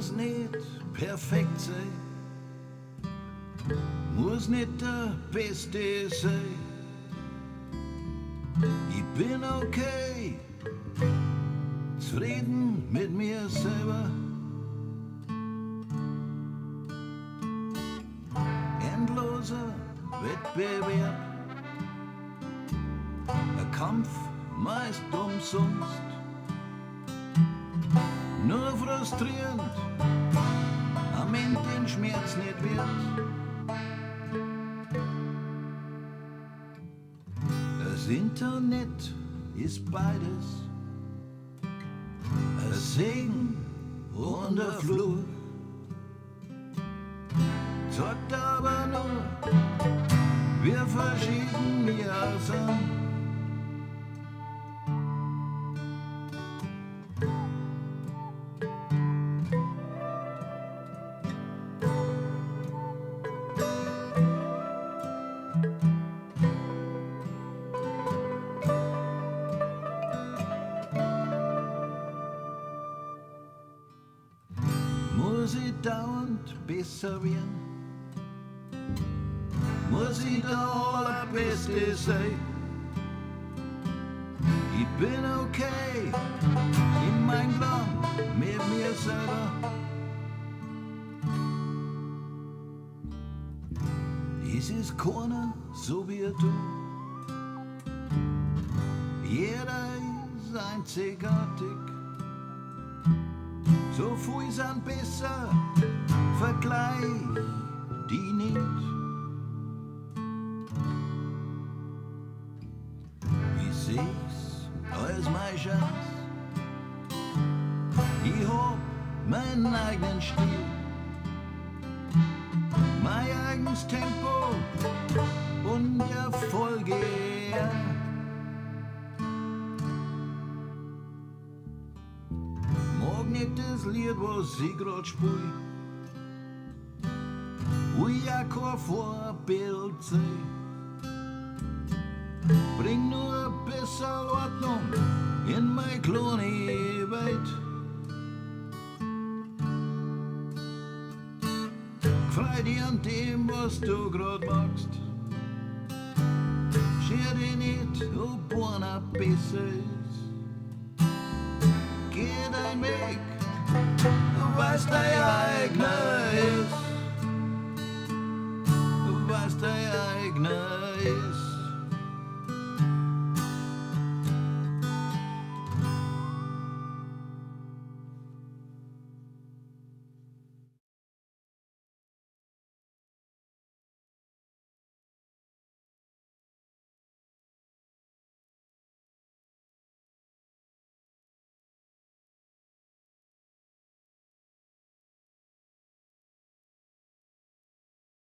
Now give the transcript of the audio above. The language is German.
muss nicht perfekt sein, muss nicht der Beste sein. Ich bin okay, zufrieden mit mir selber. Endloser Wettbewerb, ein Kampf meist umsonst. Nur frustrierend, am Ende den Schmerz nicht wert. Das Internet ist beides, ein Segen und ein Fluch. Sagt aber nur, wir verschieden wir sind. Muss ich dauernd besser werden? Muss ich der Allerbeste sein? Ich bin okay in meinem Land mit mir selber. Es ist keiner so wie du. Jeder ist einzigartig. So viel sind besser, vergleich die nicht. Ich seh's als meine Chance. Ich hab meinen eigenen Stil, mein eigenes Tempo und Erfolge. Nicht das Lied, was ich grad spiel, wo ich ja kein Vorbild seh. Bring nur ein bisschen Ordnung in meine kleine Welt. Freu dich an dem, was du grad magst. Scher dich nicht, ob einer besser ist. Geh dein Weg, du weißt dein eigener ist.